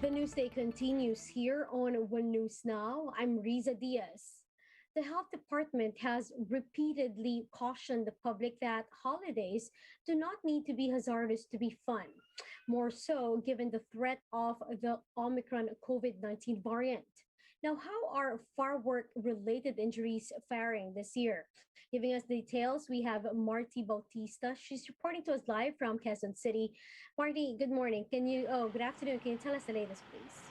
The newsday continues here on One News Now. I'm Riza Diaz. The health department has repeatedly cautioned the public that holidays do not need to be hazardous to be fun. More so given the threat of the Omicron COVID-19 variant. Now, how are firework-related injuries faring this year? Giving us details, we have Marty Bautista. She's reporting to us live from Quezon City. Marty, good morning. Good afternoon. Can you tell us the latest, please?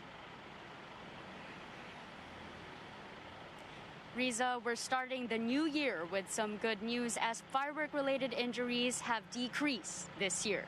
Riza, we're starting the new year with some good news as firework-related injuries have decreased this year.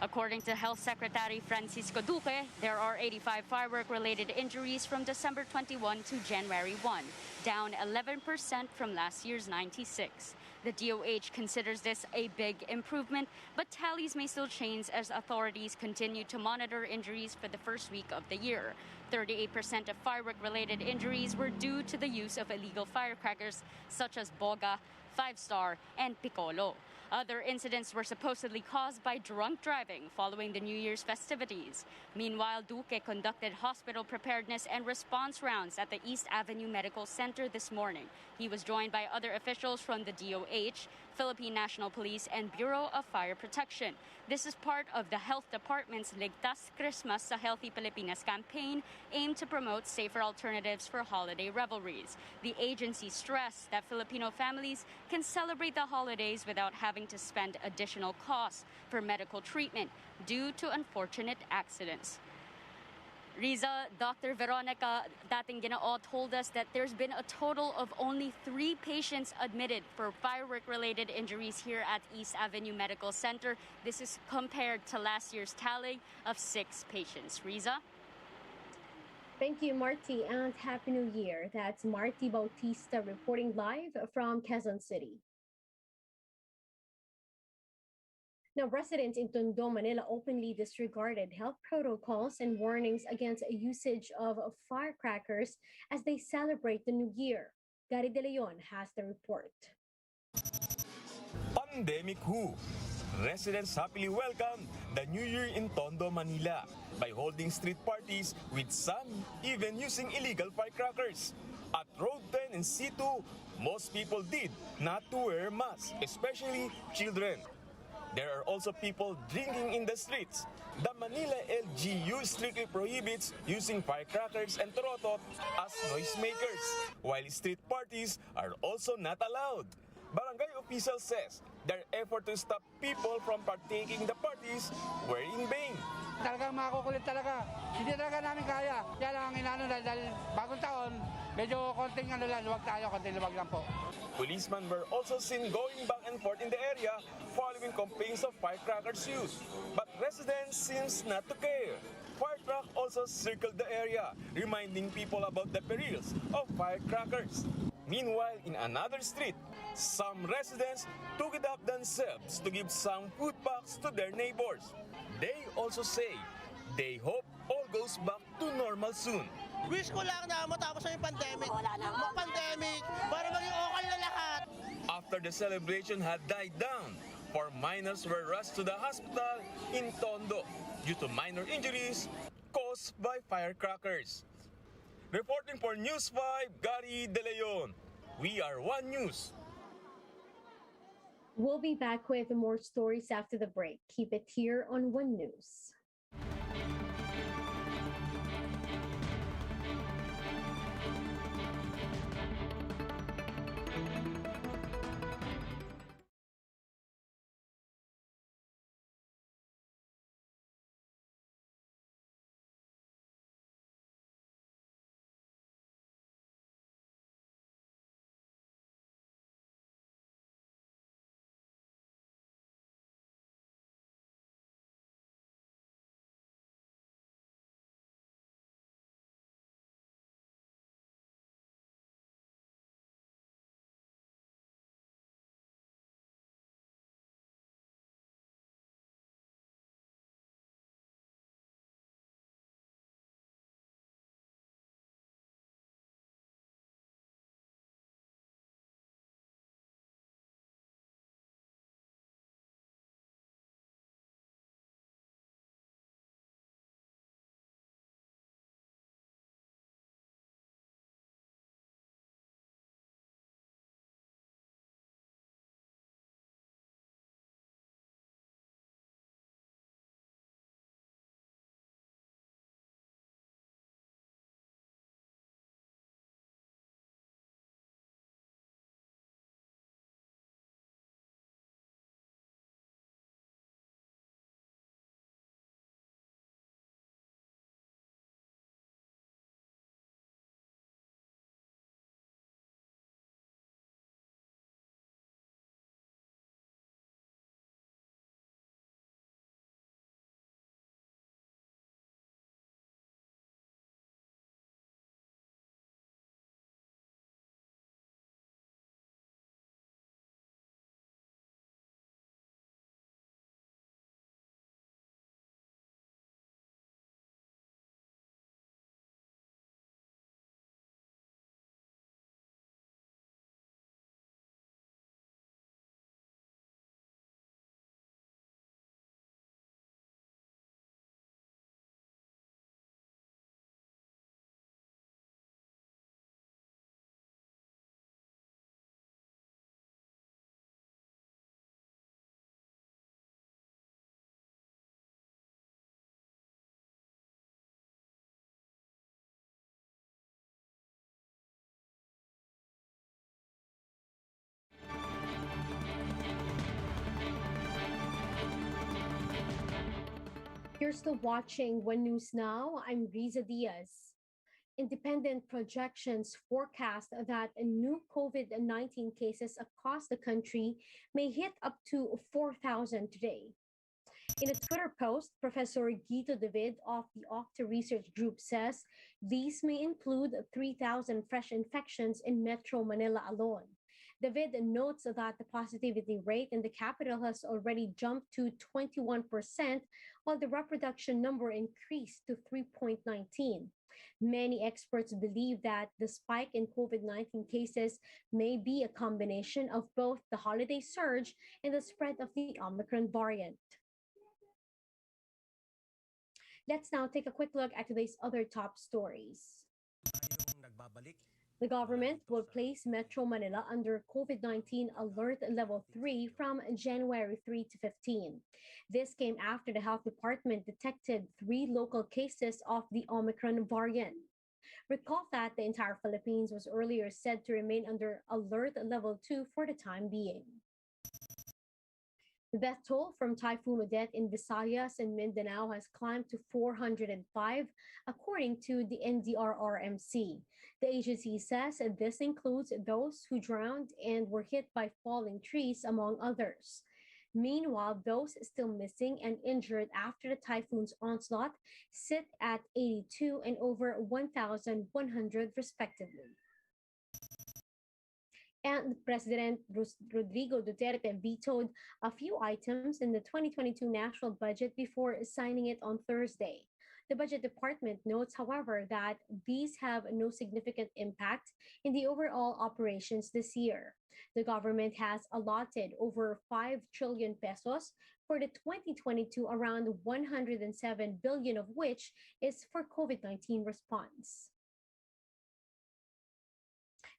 According to Health Secretary Francisco Duque, there are 85 firework-related injuries from December 21 to January 1, down 11% from last year's 96. The DOH considers this a big improvement, but tallies may still change as authorities continue to monitor injuries for the first week of the year. 38% of firework-related injuries were due to the use of illegal firecrackers such as boga, 5-star, and piccolo. Other incidents were supposedly caused by drunk driving following the New Year's festivities. Meanwhile, Duque conducted hospital preparedness and response rounds at the East Avenue Medical Center this morning. He was joined by other officials from the DOH, Philippine National Police, and Bureau of Fire Protection. This is part of the Health Department's Ligtas Christmas sa Healthy Pilipinas campaign aimed to promote safer alternatives for holiday revelries. The agency stressed that Filipino families can celebrate the holidays without having to spend additional costs for medical treatment due to unfortunate accidents. Riza, Dr. Veronica Dating-Ginao told us that there's been a total of only 3 patients admitted for firework-related injuries here at East Avenue Medical Center. This is compared to last year's tally of 6 patients. Riza? Thank you, Marty, and Happy New Year. That's Marty Bautista reporting live from Quezon City. Now, residents in Tondo, Manila openly disregarded health protocols and warnings against usage of firecrackers as they celebrate the new year. Gary De Leon has the report. Pandemic who? Residents happily welcomed the new year in Tondo, Manila by holding street parties with some even using illegal firecrackers. At Road 10 and C2, most people did not to wear masks, especially children. There are also people drinking in the streets. The Manila LGU strictly prohibits using firecrackers and torotot as noisemakers, while street parties are also not allowed. Barangay official says their effort to stop people from partaking the parties were in vain. Talagang makukulit talaga. Hindi talaga namin kaya. Kaya lang ang inano dahil bagong taon, medyo konting luwag tayo, konting luwag lang po. Policemen were also seen going back and forth in the area following complaints of firecrackers use. But residents seems not to care. Fire truck also circled the area, reminding people about the perils of firecrackers. Meanwhile, in another street, some residents took it up themselves to give some food packs to their neighbors. They also say they hope all goes back to normal soon. Wish ko lang na matapos na yung pandemic. Mag-pandemic para maging okay na lahat. After the celebration had died down, 4 minors were rushed to the hospital in Tondo due to minor injuries caused by firecrackers. Reporting for News 5, Gary De Leon. We are One News. We'll be back with more stories after the break. Keep it here on One News. You're still watching One News Now. I'm Riza Diaz. Independent projections forecast that new COVID 19 cases across the country may hit up to 4,000 today. In a Twitter post, Professor Guido David of the OCTA Research Group says these may include 3,000 fresh infections in Metro Manila alone. David notes that the positivity rate in the capital has already jumped to 21%, while the reproduction number increased to 3.19. Many experts believe that the spike in COVID 19 cases may be a combination of both the holiday surge and the spread of the Omicron variant. Let's now take a quick look at today's other top stories. The government will place Metro Manila under COVID-19 Alert Level 3 from January 3 to 15. This came after the Health Department detected 3 local cases of the Omicron variant. Recall that the entire Philippines was earlier said to remain under Alert Level 2 for the time being. The death toll from Typhoon Odette in Visayas and Mindanao has climbed to 405, according to the NDRRMC. The agency says this includes those who drowned and were hit by falling trees, among others. Meanwhile, those still missing and injured after the typhoon's onslaught sit at 82 and over 1,100 respectively. And President Rodrigo Duterte vetoed a few items in the 2022 national budget before signing it on Thursday. The Budget Department notes, however, that these have no significant impact in the overall operations this year. The government has allotted over 5 trillion pesos for the 2022, around 107 billion of which is for COVID-19 response.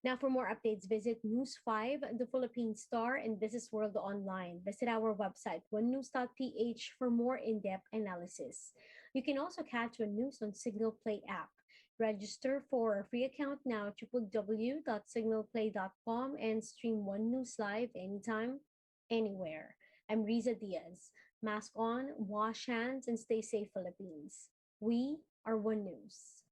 Now, for more updates, visit News 5, the Philippine Star, and Business World Online. Visit our website, onenews.ph, for more in-depth analysis. You can also catch One News on Signal Play app. Register for a free account now at www.signalplay.com and stream One News live anytime, anywhere. I'm Riza Diaz. Mask on, wash hands, and stay safe, Philippines. We are One News.